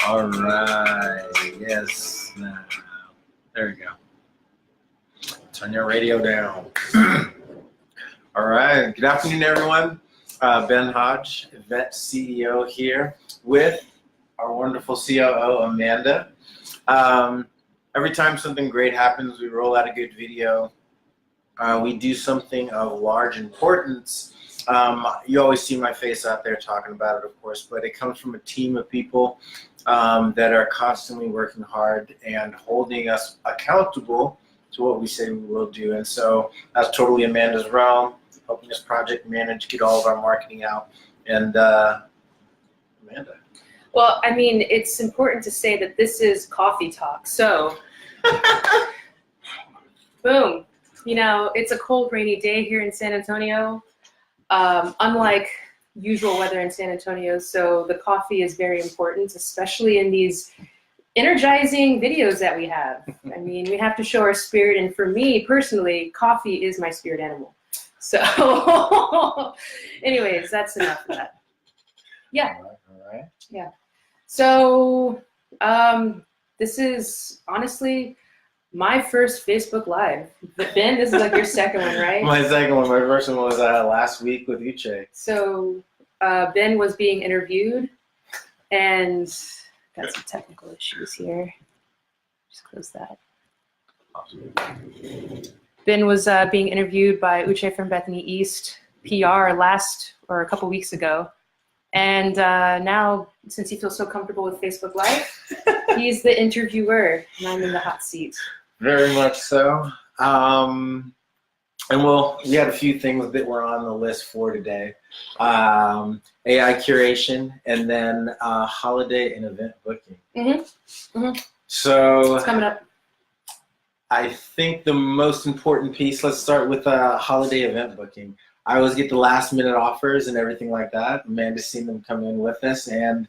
All right. Yes. Now. There we go. Turn your radio down. All right. Good afternoon, everyone. Ben Hodge, EEVET CEO here with our wonderful COO, Amanda. Every time something great happens, we roll out a good video. We do something of large importance. You always see my face out there talking about it, of course, but it comes from a team of people that are constantly working hard and holding us accountable to what we say we will do. And so that's totally Amanda's realm, helping us project manage, get all of our marketing out. And Amanda. Well, I mean, it's important to say that this is coffee talk. So, boom. You know, it's a cold, rainy day here in San Antonio, unlike usual weather in San Antonio. So the coffee is very important, especially in these energizing videos that we have. I mean, we have to show our spirit. And for me personally, coffee is my spirit animal. So anyways, that's enough of that. Yeah. All right. Yeah. So this is honestly my first Facebook Live. Ben, this is like your second one, right? My second one. My first one was last week with Uche. So Ben was being interviewed, and got some technical issues here. Just close that. Awesome. Ben was being interviewed by Uche from Bethany East PR a couple weeks ago. And now, since he feels so comfortable with Facebook Live, he's the interviewer, and I'm in the hot seat. Very much so. And we had a few things that were on the list for today. AI curation, and then holiday and event booking. Mm-hmm. Mm-hmm. So it's coming up. I think the most important piece, let's start with holiday event booking. I always get the last minute offers and everything like that. Amanda's seen them come in with us. And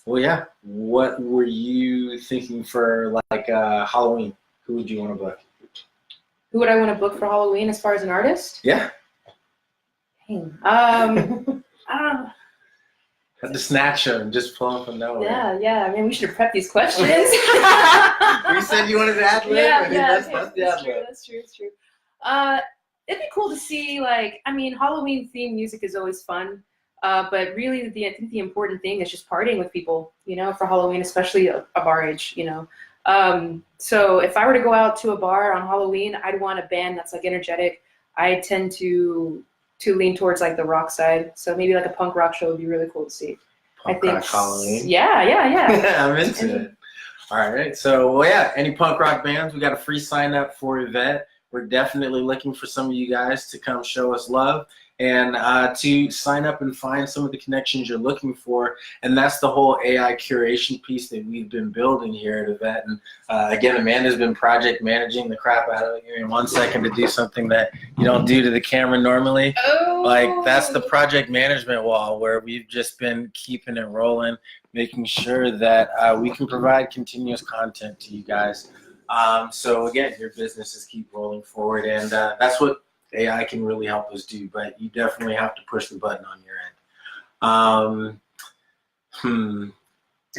well, yeah, what were you thinking for like Halloween? Who would you want to book? Who would I want to book for Halloween as far as an artist? Yeah. Dang. Had to snatch them, just pull them from nowhere. Yeah. I mean, we should have prepped these questions. You said you wanted to ad lib. Yeah, That's true. It'd be cool to see, like, I mean, Halloween themed music is always fun, but really, I think the important thing is just partying with people, you know, for Halloween, especially of our age, you know. So if I were to go out to a bar on Halloween, I'd want a band that's like energetic. I tend to lean towards like the rock side, so maybe like a punk rock show would be really cool to see. Punk rock Halloween. Yeah. I'm into it. All right, so well, yeah, any punk rock bands, we got a free sign up for EEVET. We're definitely looking for some of you guys to come show us love and to sign up and find some of the connections you're looking for. And that's the whole AI curation piece that we've been building here at EEVET. And again, Amanda's been project managing the crap out of it here in 1 second to do something that you don't do to the camera normally. Oh. Like that's the project management wall where we've just been keeping it rolling, making sure that we can provide continuous content to you guys. So again, your businesses keep rolling forward, and that's what AI can really help us do, but you definitely have to push the button on your end.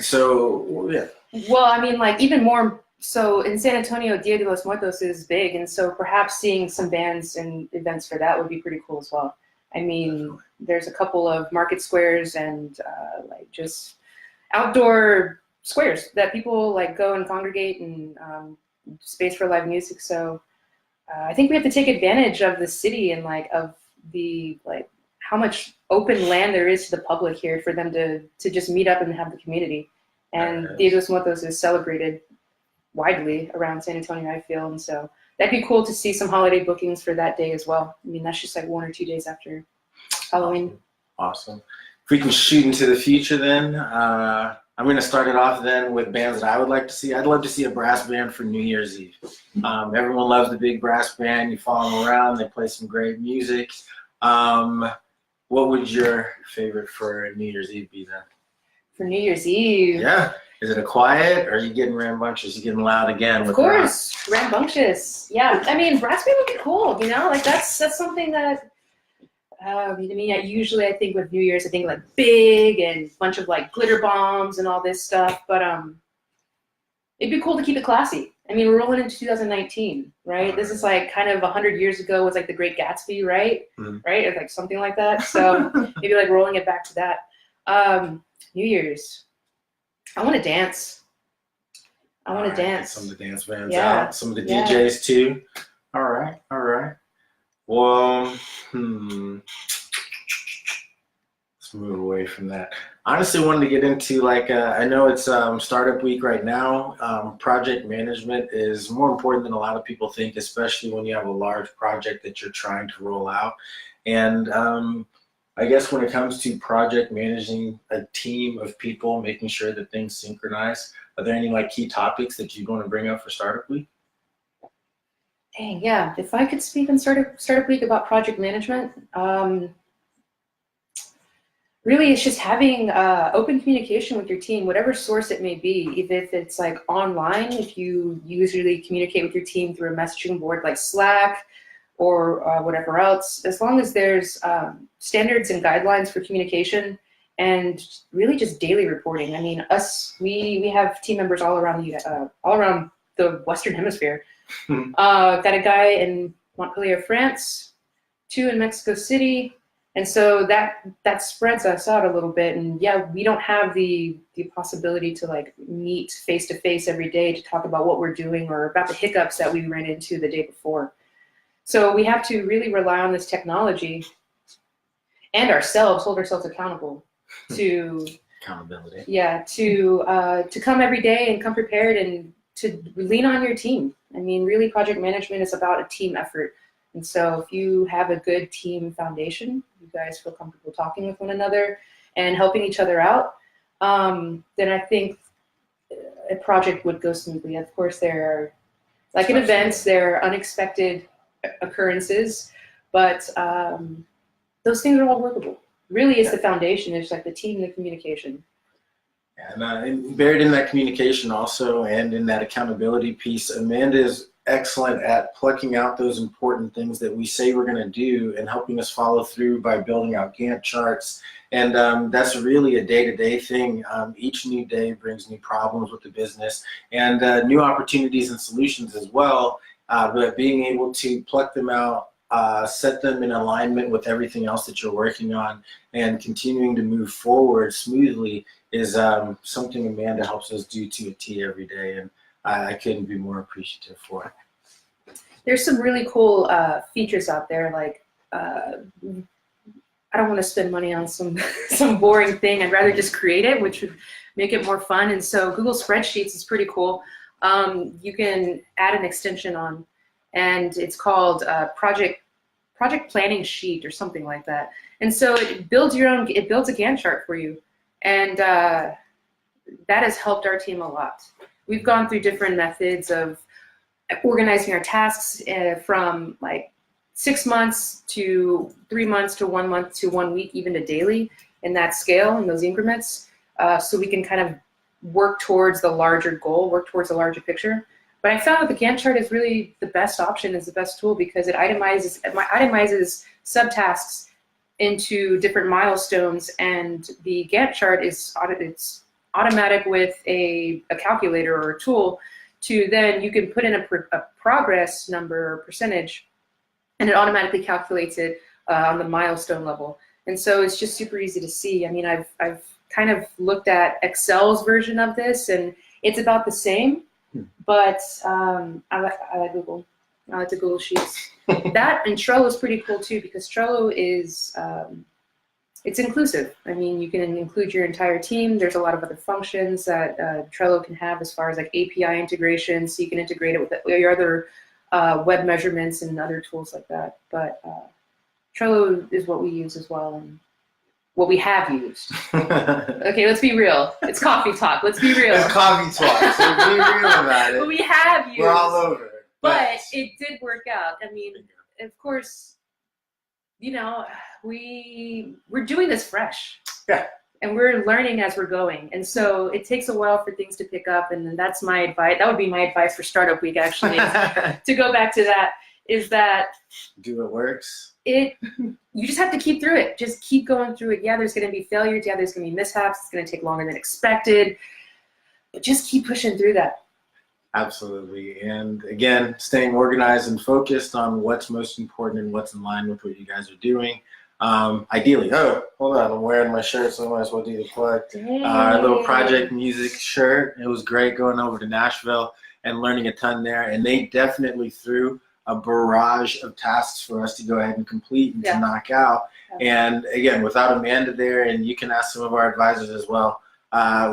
So, yeah. Well, I mean, like, even more, so in San Antonio, Dia de los Muertos is big, and so perhaps seeing some bands and events for that would be pretty cool as well. I mean, there's a couple of market squares and, like, just outdoor squares that people, like, go and congregate and space for live music, so I think we have to take advantage of the city and like of the like how much open land there is to the public here for them to just meet up and have the community. And Dia de los Muertos is celebrated widely around San Antonio, I feel, and so that'd be cool to see some holiday bookings for that day as well. I mean, that's just like 1 or 2 days after Halloween. Awesome. If we can shoot into the future, then I'm going to start it off then with bands that I would like to see. I'd love to see a brass band for New Year's Eve. Everyone loves the big brass band. You follow them around. They play some great music. What would your favorite for New Year's Eve be then? For New Year's Eve? Yeah. Is it a quiet, or are you getting rambunctious? You getting loud again? Of course, rambunctious. Yeah, I mean, brass band would be cool. You know, like that's something that I mean, yeah, usually I think with New Year's, I think like big and bunch of like glitter bombs and all this stuff. But it'd be cool to keep it classy. I mean, we're rolling into 2019, right? This is like kind of 100 years ago was like the Great Gatsby, right? Right, or like something like that. So maybe like rolling it back to that. New Year's, I want to dance. I want to dance. Some of the dance bands out. Some of the DJs too. All right. Well, let's move away from that. Honestly, wanted to get into like I know it's startup week right now. Project management is more important than a lot of people think, especially when you have a large project that you're trying to roll out. And I guess when it comes to project managing a team of people, making sure that things synchronize, are there any like key topics that you want to bring up for startup week? Dang, yeah. If I could speak in startup week about project management, really, it's just having open communication with your team, whatever source it may be. Even if it's like online, if you usually communicate with your team through a messaging board like Slack or whatever else, as long as there's standards and guidelines for communication and really just daily reporting. I mean, we have team members all around the Western Hemisphere. Got a guy in Montpellier, France, 2 in Mexico City. And so that spreads us out a little bit. And yeah, we don't have the possibility to like meet face to face every day to talk about what we're doing or about the hiccups that we ran into the day before. So we have to really rely on this technology and hold ourselves accountable to accountability. Yeah, to come every day and come prepared and to lean on your team. I mean, really, project management is about a team effort. And so if you have a good team foundation, you guys feel comfortable talking with one another and helping each other out, then I think a project would go smoothly. Of course, there are, like in events, there are unexpected occurrences, but those things are all workable. Really, it's the foundation. It's like the team and the communication. And buried in that communication also and in that accountability piece, Amanda is excellent at plucking out those important things that we say we're going to do and helping us follow through by building out Gantt charts. And that's really a day-to-day thing. Each new day brings new problems with the business and new opportunities and solutions as well. But being able to pluck them out, set them in alignment with everything else that you're working on and continuing to move forward smoothly is something Amanda helps us do to a T every day. And I couldn't be more appreciative for it. There's some really cool features out there. Like, I don't want to spend money on some boring thing. I'd rather just create it, which would make it more fun. And so Google Spreadsheets is pretty cool. You can add an extension on, and it's called Project Planning Sheet or something like that. And so it builds a Gantt chart for you. And that has helped our team a lot. We've gone through different methods of organizing our tasks from like 6 months to 3 months to 1 month to 1 week, even to daily in that scale, in those increments. So we can kind of work towards the larger goal, work towards the larger picture. But I found that the Gantt chart is really the best option, is the best tool because it itemizes subtasks into different milestones, and the Gantt chart is automatic with a calculator or a tool to then you can put in a progress number or percentage, and it automatically calculates it on the milestone level. And so it's just super easy to see. I mean, I've kind of looked at Excel's version of this, and it's about the same, but I like Google. I like the Google Sheets. That and Trello is pretty cool too, because Trello is it's inclusive. I mean, you can include your entire team. There's a lot of other functions that Trello can have as far as like API integration, so you can integrate it with your other web measurements and other tools like that. But Trello is what we use as well, and what we have used. Okay, let's be real. It's coffee talk. Let's be real. It's coffee talk, so be real about it. But we have used. We're all over it. But it did work out. I mean, of course, you know, we're doing this fresh. Yeah. And we're learning as we're going. And so it takes a while for things to pick up. And that's my advice. That would be my advice for Startup Week, actually, to go back to that. is that Do what works. you just have to keep through it. Just keep going through it. Yeah, there's going to be failures. Yeah, there's going to be mishaps. It's going to take longer than expected. But just keep pushing through that. Absolutely. And again, staying organized and focused on what's most important and what's in line with what you guys are doing. Ideally, hold on, I'm wearing my shirt, so I might as well do the plug. Our little project music shirt. It was great going over to Nashville and learning a ton there. And they definitely threw a barrage of tasks for us to go ahead and complete and to knock out. And again, without Amanda there, and you can ask some of our advisors as well,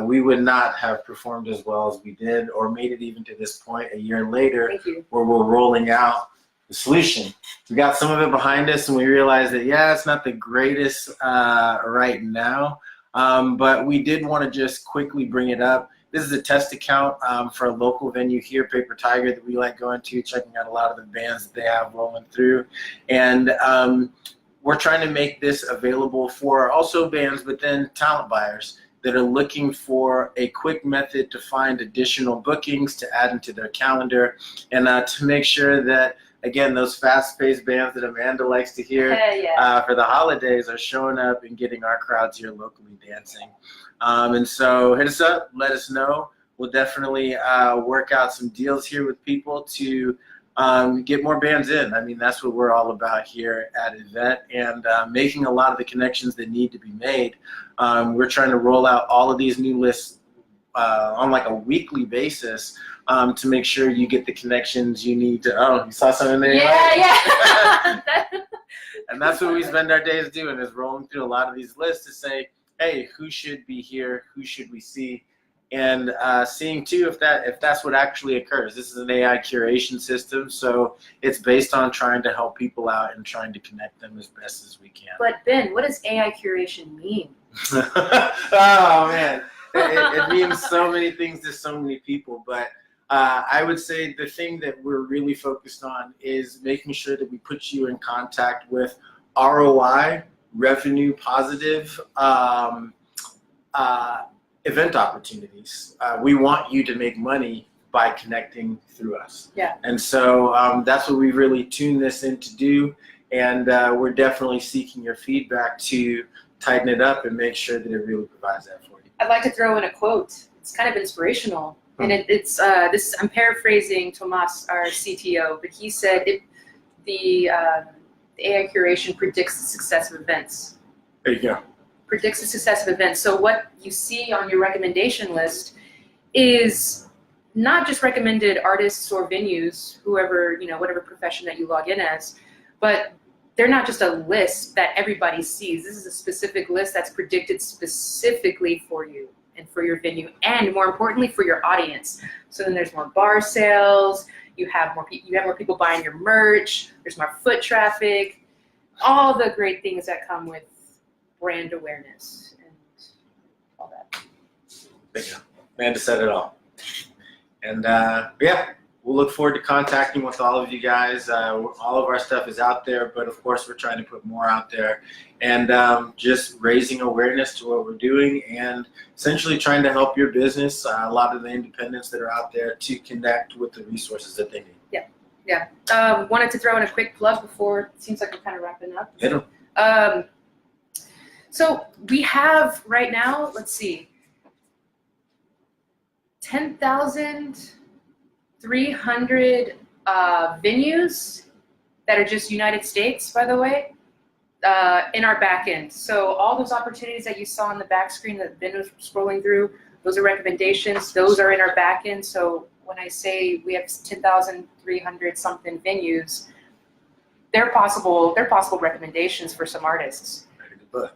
we would not have performed as well as we did or made it even to this point a year later where we're rolling out the solution. We got some of it behind us and we realized that, yeah, it's not the greatest right now, but we did want to just quickly bring it up. This is a test account for a local venue here, Paper Tiger, that we like going to, checking out a lot of the bands that they have rolling through. And we're trying to make this available for also bands, but then talent buyers that are looking for a quick method to find additional bookings to add into their calendar, and to make sure that, again, those fast-paced bands that Amanda likes to hear for the holidays are showing up and getting our crowds here locally dancing. And so hit us up, let us know. We'll definitely work out some deals here with people to get more bands in. I mean, that's what we're all about here at EEVET, and making a lot of the connections that need to be made. We're trying to roll out all of these new lists on like a weekly basis to make sure you get the connections you need to. Oh, you saw something there? Yeah. And that's what we spend our days doing, is rolling through a lot of these lists to say, hey, who should be here? Who should we see? And seeing too if that's what actually occurs. This is an AI curation system, so it's based on trying to help people out and trying to connect them as best as we can. But Ben, what does AI curation mean? Oh man, it means so many things to so many people. But I would say the thing that we're really focused on is making sure that we put you in contact with ROI, revenue positive event opportunities. We want you to make money by connecting through us. Yeah. And so that's what we really tuned this in to do. And we're definitely seeking your feedback to tighten it up and make sure that it really provides that for you. I'd like to throw in a quote. It's kind of inspirational. And it's I'm paraphrasing Tomas, our CTO, but he said the AI curation predicts the success of events. There you go. Predicts the success of events. So what you see on your recommendation list is not just recommended artists or venues, whoever, whatever profession that you log in as, but they're not just a list that everybody sees. This is a specific list that's predicted specifically for you and for your venue, and more importantly for your audience. So then there's more bar sales, you have more people buying your merch, there's more foot traffic, all the great things that come with brand awareness and all that. There you go. Amanda said it all. And yeah, we'll look forward to contacting with all of you guys. All of our stuff is out there, but of course we're trying to put more out there, and just raising awareness to what we're doing and essentially trying to help your business, a lot of the independents that are out there, to connect with the resources that they need. Yeah. Wanted to throw in a quick plug before it seems like we're kind of wrapping up. Hit 'em. So we have right now, let's see, 10,300 venues that are just United States, by the way, in our back end. So all those opportunities that you saw on the back screen that Ben was scrolling through, those are recommendations. Those are in our back end. So when I say we have 10,300 something venues, they're possible recommendations for some artists.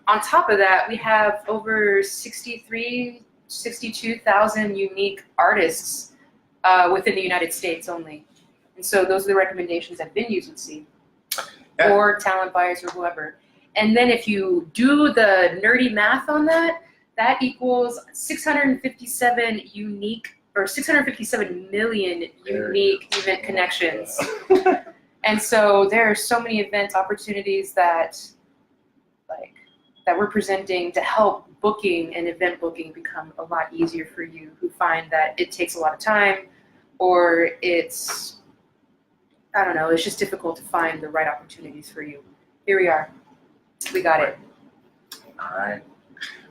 On top of that, we have over 62,000 unique artists within the United States only. And so those are the recommendations that venues would see, or talent buyers or whoever. And then if you do the nerdy math on that, that equals 657 million unique event connections. And so there are so many event opportunities that we're presenting to help booking and event booking become a lot easier for you who find that it takes a lot of time, or it's I don't know, it's just difficult to find the right opportunities for you. Here we are. We got it. All right.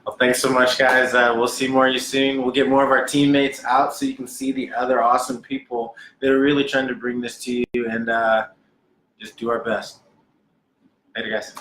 Well, thanks so much, guys. We'll see more of you soon. We'll get more of our teammates out so you can see the other awesome people that are really trying to bring this to you, and just do our best. Later, guys.